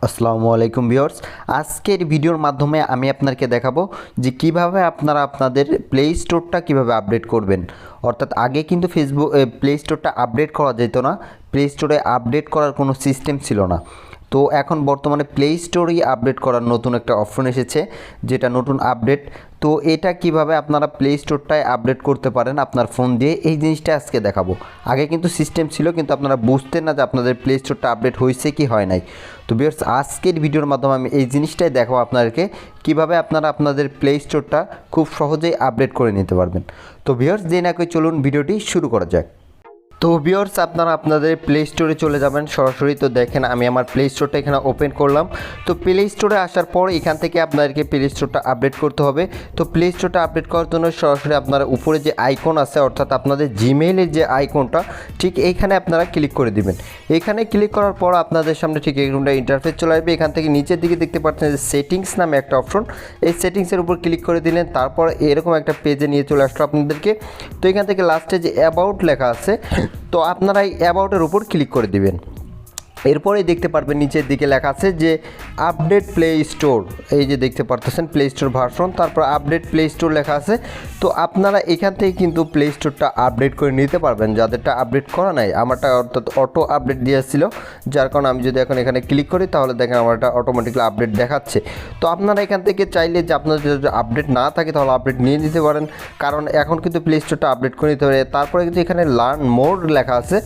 আসসালামু আলাইকুম ভিউয়ার্স, আজকের ভিডিওর মাধ্যমে আমি আপনাদেরকে দেখাবো যে কিভাবে আপনারা আপনাদের প্লে স্টোরটা কীভাবে আপডেট করবেন। অর্থাৎ আগে কিন্তু প্লে স্টোরটা আপডেট করা যেত না, প্লে স্টোরে আপডেট করার কোনো সিস্টেম ছিল না। তো এখন বর্তমানে প্লে স্টোরেই আপডেট করার নতুন একটা অপশন এসেছে, যেটা নতুন আপডেট। তো এটা কিভাবে আপনারা প্লে স্টোরটায় আপডেট করতে পারেন আপনার ফোন দিয়ে, এই জিনিসটা আজকে দেখাবো। আগে কিন্তু সিস্টেম ছিল, কিন্তু আপনারা বুঝতেন না যে আপনাদের প্লে স্টোরটা আপডেট হয়েছে কি হয় নাই। তো ভিউয়ার্স, আজকের ভিডিওর মাধ্যমে আমি এই জিনিসটাই দেখাবো আপনাদেরকে, কিভাবে আপনারা আপনাদের প্লে স্টোরটা খুব সহজেই আপডেট করে নিতে পারবেন। তো ভিউয়ার্স, যে না করে চলুন ভিডিওটি শুরু করা যাক। তো ভিউয়ার্স, আপনারা আপনাদের প্লে স্টোরে চলে যাবেন সরাসরি। তো দেখেন, আমি আমার প্লে স্টোরটা এখানে ওপেন করলাম। তো প্লে স্টোরে আসার পর এখান থেকে আপনাদেরকে প্লে স্টোরটা আপডেট করতে হবে। তো প্লে স্টোরটা আপডেট করার জন্য সরাসরি আপনারা উপরে যে আইকন আছে, অর্থাৎ আপনাদের জিমেইলের যে আইকনটা, ঠিক এইখানে আপনারা ক্লিক করে দিবেন। এখানে ক্লিক করার পর আপনাদের সামনে ঠিক এরকমটা ইন্টারফেস চলে আসবে। এখান থেকে নিচের দিকে দেখতে পাচ্ছেন যে সেটিংস নামে একটা অপশন, এই সেটিংসের উপর ক্লিক করে দিলেন। তারপর এরকম একটা পেজে নিয়ে চলে আসলো আপনাদেরকে। তো এখান থেকে লাস্টে যে অ্যাবাউট লেখা আছে, তো আপনারা এই অ্যাবাউটের উপর ক্লিক করে দিবেন। এরপরেই দেখতে পারবেন নিচের দিকে লেখা আছে যে আপডেট প্লে স্টোর, এই যে দেখতে পারতেছেন প্লে স্টোর ভার্সন, তারপর আপডেট প্লে স্টোর লেখা আছে। তো আপনারা এখান থেকে কিন্তু প্লে স্টোরটা আপডেট করে নিতে পারবেন, যাদেরটা আপডেট করা নাই। আমারটা অর্থাৎ অটো আপডেট দিয়েছিল, যার কারণে আমি যদি এখন এখানে ক্লিক করি তাহলে দেখেন আমারটা অটোমেটিক্যালি আপডেট দেখাচ্ছে। তো আপনারা এখান থেকে চাইলে যে আপনাদের যদি আপডেট না থাকে তাহলে আপডেট নিয়ে নিতে পারেন, কারণ এখন কিন্তু প্লে স্টোরটা আপডেট করে নিতে পারে। তারপরে কিন্তু এখানে লার্ন মোর লেখা আছে,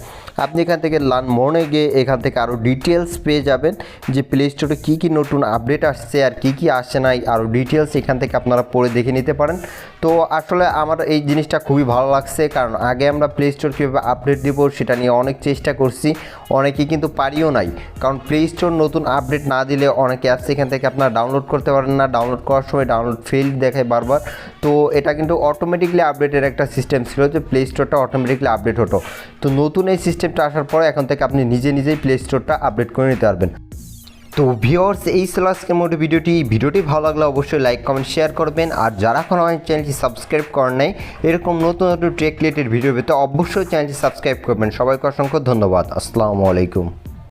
আপনি এখান থেকে লার্ন মোরে গিয়ে এখান থেকে আরও ডিটেলস পেয়ে যাবেন যে প্লে স্টোরে কী কী নতুন আপডেট আসছে আর কী কী আসছে না, আরও ডিটেলস এখান থেকে আপনারা পড়ে দেখে নিতে পারেন। তো আসলে আমার এই জিনিসটা খুবই ভালো লাগছে, কারণ আগে আমরা প্লে স্টোর কীভাবে আপডেট দিব সেটা নিয়ে অনেক চেষ্টা করছি, অনেকেই কিন্তু পারিও নাই। কারণ প্লে স্টোর নতুন আপডেট না দিলে অনেক অ্যাপস এখান থেকে আপনারা ডাউনলোড করতে পারেন না, ডাউনলোড করার সময় ডাউনলোড ফেল দেখায় বারবার। তো এটা কিন্তু অটোমেটিকলি আপডেটের একটা সিস্টেম ছিল যে প্লে স্টোরটা অটোমেটিকলি আপডেট হতো। তো নতুন এই সিস্টেমটা আসার পরে এখন থেকে আপনি নিজেই প্লে স্টোরটা আপডেট করে নিতে পারবেন। তো ভিউয়ার্স, এই ছিল আজকের মতো ভিডিওটি ভালো লাগলে অবশ্যই লাইক কমেন্ট শেয়ার করবেন। আর যারা এখন আমার চ্যানেলটি সাবস্ক্রাইব করেন নাই, এরকম নতুন টেক রিলেটেড ভিডিও পেতে অবশ্যই চ্যানেলটি সাবস্ক্রাইব করবেন। সবাইকে অসংখ্য ধন্যবাদ। আসসালামু আলাইকুম।